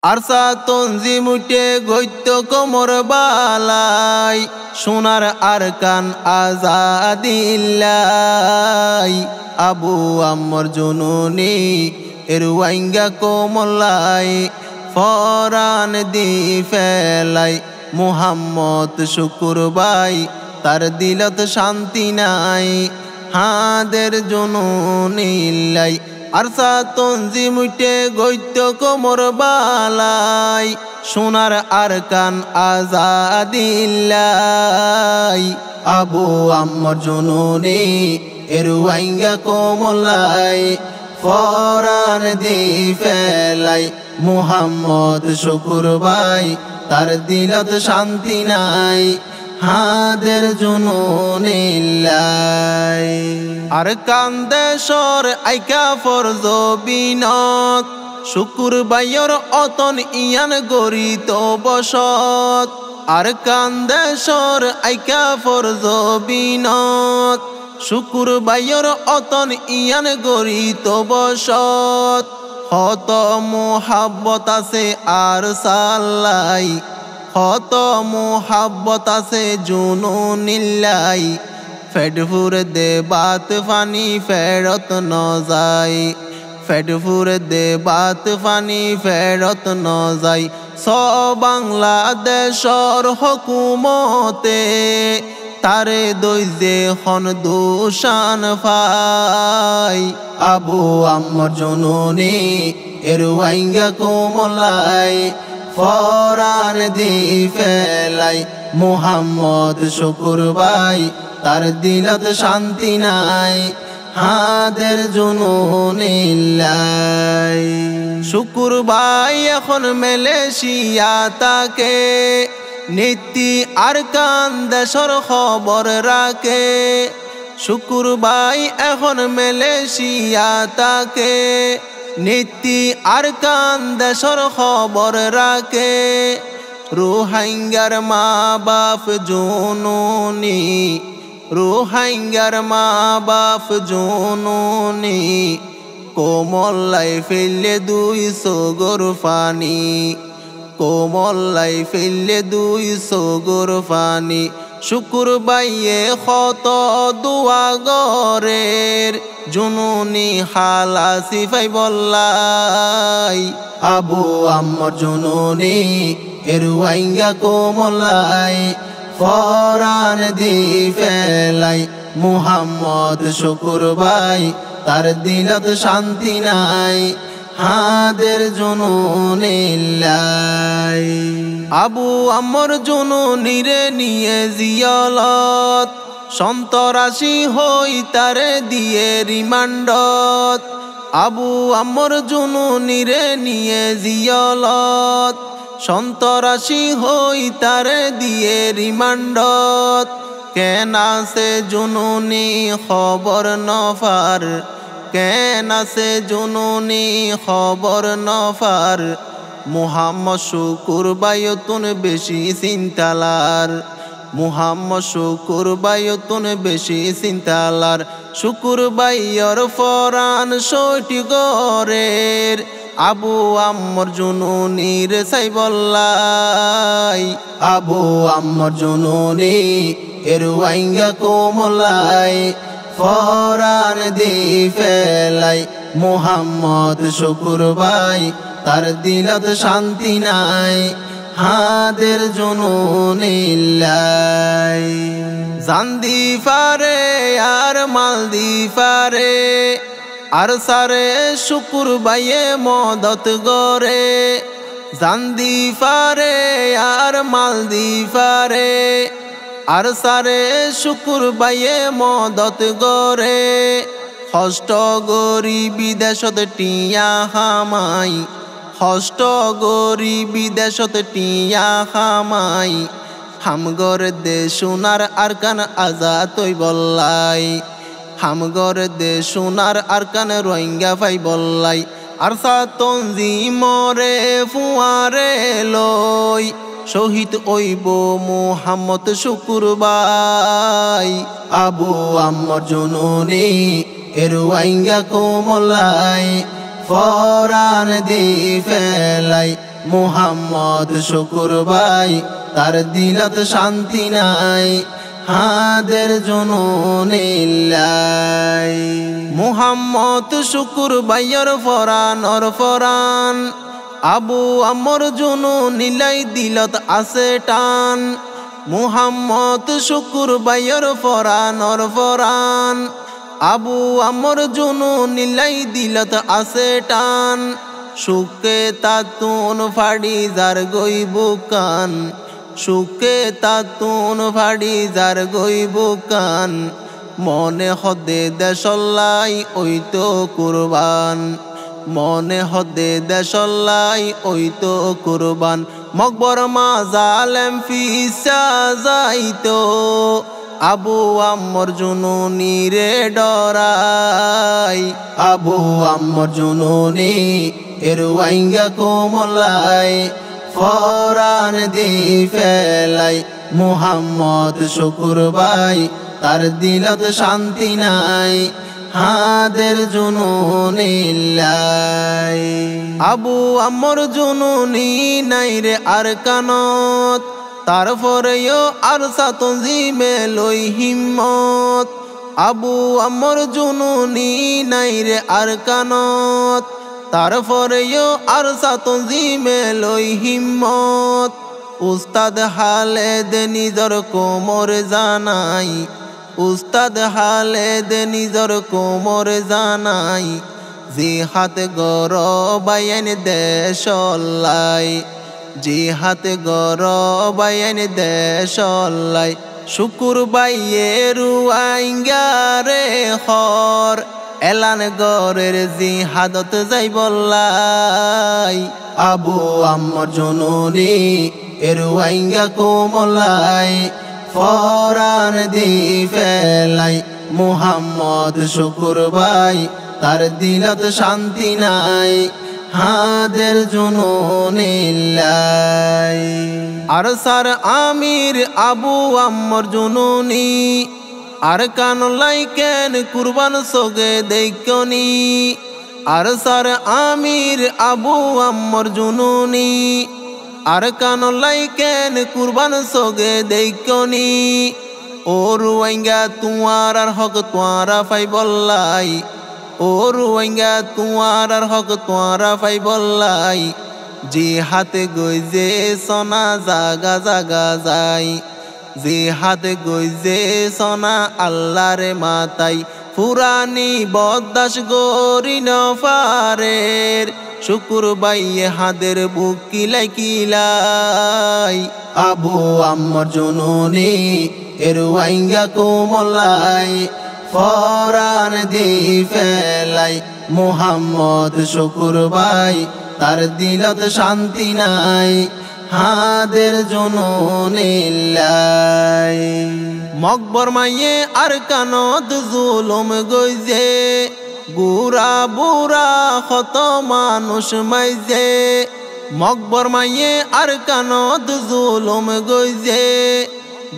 ARSA তঞ্জিম উঠে গৈত্য কোমর বালাই সোনার আরকান আজাদিল্লাই আবু আম্মর জুনুনি এরওয়াইঙ্গা কোমলাই ফরান দি ফেলাই মুহাম্মদ শুকুর ভাই তার দিলত শান্তি নাই হাদের জুনুনিল্লাই আরসা তঞ্জিম উঠে গৈত্য কোমর বালাই সোনার আরকান আজাদিল্লাই আবু আম্মর জুনুনি এরওয়াইঙ্গা কোমলাই ফরান দি ফেলাই মুহাম্মদ শুকুর ভাই তার দিলত শান্তি নাই হাদের জুনুনিল্লাই আর কান্দেশর আইকা ফরজ বিনত শুকুর ভাইয়র অতন ইয়ান গরিত বসত আর কান্দেশর আইকা ফরজ বিনত শুকুর ভাইয়র অতন ইয়ান গরিত বসত হত মুহাব্বত আছে আর সাল্লাই হত মুহাব্বত আছে জুনুনিল্লাই ফেডফুর দে বাত ফানি ফেরত ন যায় ফেডফুর দে বাত ফানি ফেরত ন যায় বাংলাদেশর হকুমতে তারে দইজে খন দুশান ফাই আবু আম্মর জুনুনি এরওয়াইঙ্গা কোমলাই ফরান দি ফেলাই মুহাম্মদ শুকুর ভাই তার দিলত শান্তি নাই হাদের জুনুনিল্লাই শুকুর ভাই এখন মালয়েশিয়া তাকে নীতি আরকান দেশর খবর রাখে শুকুর ভাই এখন মালয়েশিয়া তাকে নীতি আরকান দেশর খবর রাখে রোহিঙ্গার মা বাপ জুনুনি রোহিঙ্গার মা বাপ জুনুনি কোমলাই ফেললে 200 গর ফানি কোমলাই ফেললে 200 গর ফানি শুকুর ভাইয়ে কত দোয়া গরের জুনুনি হালাসি ফাই বললাই আবু আম্মর জুনুনি এরওয়াইঙ্গা কোমলাই ফরান দি ফেলাই মুহাম্মদ শুকুর ভাই তার দিলত শান্তি নাই হাদের জুনুনিল্লাই আবু আম্মর জুনুনিরে নিয়ে জিয়ালত সন্তরাশি হই তারে দিয়ে রিমান্ডত আবু আম্মর জুনুনিরে নিয়ে জিয়ালত সন্তরাশি হই তারে দিয়ে রিমান্ডত কেন আছে জুনুনি খবর নফার কেন আছে জুনুনি খবর নফার মুহাম্মদ শুকুর ভাইয়তুন বেশি চিন্তালার মুহাম্মদ শুকুর ভাইয়তুন বেশি চিন্তালার শুকুর ভাইয়র ফরান 60 গরের আবু আম্মর জুনুনির সাই বললাই আবু আম্মর জুনুনি এরওয়াইঙ্গা কোমলাই ফরান দি ফেলাই মুহাম্মদ শুকুর ভাই তার দিলত শান্তি নাই হাদের জুনুনিল্লাই জান্দি ফারে আর মালদি ফারে আর সারে শুকুর ভাইয়ে মদত গরে জান্দি ফারে আর মালদি ফারে আর সারে শুকুর ভাইয়ে মদত গরে হষ্ট গরি বিদেশত টিয়া হামাই হষ্ট গরি বিদেশত টিয়া হামাই হামগর দে সোনার আরকান আজাদ তৈ বললাই হামগর দে সোনার আরকান রোহিঙ্গা ফাই বললাই আরসা তঞ্জিমরে ফুয়ারে লই শহীদ ওইব মুহাম্মদ শুকুর ভাই আবু আম্মর জুনুনি এরওয়াইঙ্গা কোমলাই ফরান দি ফেলাই মুহাম্মদ শুকুর ভাই তার দিলত শান্তি নাই হাদের জুনুনিল্লাই মুহাম্মদ শুকুর ভাইয়ের ফরান আবু আমর জুনুনিল্লাই দিলত আছে টান মুহাম্মদ শুকুর ভাইয়ের ফরান আবু আমর জুনুনিল্লাই দিলত আছে টান সুকে তাতুন ফাড়ি যার গইবুকান সুকে তাতুন ফাড়ি যার গইবুকান মনে হদে দেশল্লাই ওই তো কুরবান মনে হদে দেশল্লাই ওই তো কুরবান মকবর মা জালেম ফিসা যাইতো আবু আমর জুনুনি রে ডরাই আবু আমর জুনুনি এরওয়াইঙ্গা কোমলাই ফরান দি ফেলাই মুহাম্মদ শুকুর ভাই তার দিলত শান্তি নাই হাদের জুনুনিল্লাই আবু আমর জুনুনি নাই রে আরকানত তারপরেও আরসা তনজিমে লই হিম্মত আবু আমর জুনুনি নাই রে আরকানত তারপরেও আরসা তনজিমে লই হিম্মত উস্তাদ হালেদ নিজর কোমর জানাই উস্তাদ হালেদ নিজর কোমর জানাই জিহাদ গর বায়ান দেশলাই জিহাদ গর বায়ান দেশলাই শুকুর বাইয়েরু আইঙ্গারে খর এলান গরের জিহাদত যাই বললাই আবু আমর জুনুনি এরওয়াইঙ্গা কোমলাই ফরান দি ফেলাই মুহাম্মদ শুকুর ভাই তার দিলত শান্তি নাই হাদের জুনুনিল্লাই আরসার আমির আবু আমর জুনুনি আরকানুল্লাই কেন কুরবান সোগে দেখনি আরসার আমির আবু আমর জুনুনি আরকানুল্লাই কেন কুরবান সোগে দেখনি ও রুয়াইঙ্গা তোমার আর হক তোমারা ফাই বললাই ও রুয়াইঙ্গা তোমার আর হক তোমারা ফাই বললাই জিহাদ গইজে সোনা জাগা জাগা যাই জিহাদ গইজে সোনা আল্লাহর মাতাই ফুরানি বদাস গরি নফারের শুকুর বাইয়ে হাদের বুক কিলাই কিলাই আবু আমর জুনুনি এরওয়াইঙ্গা কোমলাই ফরান দি ফেলাই মুহাম্মদ শুকুর ভাই তার দিলত শান্তি নাই হাদের জুনুনিল্লাই মকবর মাইয়ে আরকানত জুলুম গইজে গুরা বুরা কত মানুষ মাইজে মকবর মাইয়ে আরকানত জুলুম গইজে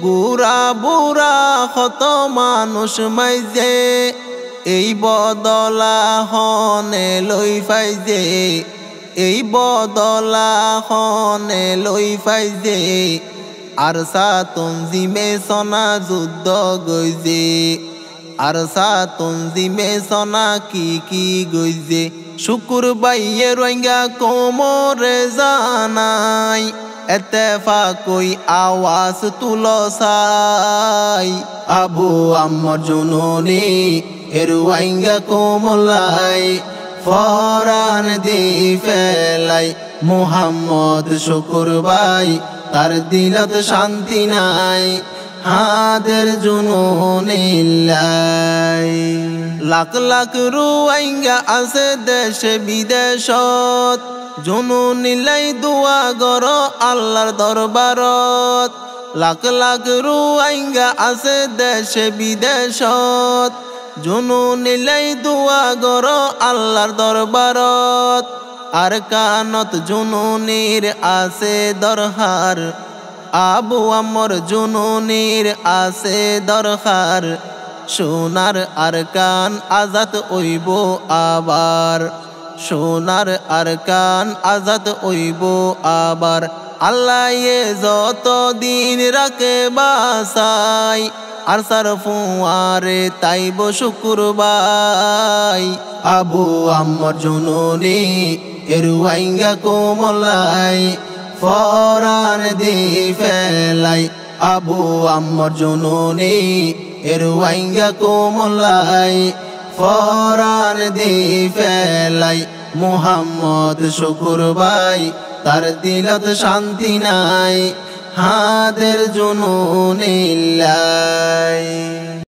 গুরা বুরা কত মানুষ মাইজে এই বদলা হনে লই ফাইজে এই বদলা হনে লই ফাইজে আরসা তনজিমে সোনা যুদ্ধ গইজে আরসা তনজিমে সোনা কি গইজে শুকুর বাইয়ে রোহিঙ্গা কোমরে জানাই এতেফাকই আওয়াজ তুলো সাই আবু আমর জুনুনি এরওয়াইঙ্গা কোমলাই ফরান দি ফেলাই মুহাম্মদ শুকুর ভাই তার দিলত শান্তি নাই হাদের জুনুনিল্লাই লাখ লাখ রুয়াইঙ্গা আছে দেশে বিদেশত জুনুনিল্লাই দুয়া গর আল্লাহর দরবারত লাখ লাখ রুয়াইঙ্গা আছে দেশে বিদেশত জুনুনিল্লাই দুয়া গর আল্লাহর দরবারত আরকানত জুনুনির আছে দরহার আবু আমর জুনুনির আছে দরকার সোনার আরকান আজাদ হইব আবার সোনার আরকান আজাদ হইব আবার আল্লাহ যত দিন রাখে বাসাই আর সার ফুয়ারে তাইব শুকুরবাই আবু আম্মর জননী এরুয়াইঙ্গা কোমলাই ফরান দি ফেলাই আবু আম্মর জননী এরুয়াইঙ্গা কোমলাই ফরান দি ফেলাই মুহাম্মদ শুকুরবাই তার দিলত শান্তি নাই হাদের জননী লাই।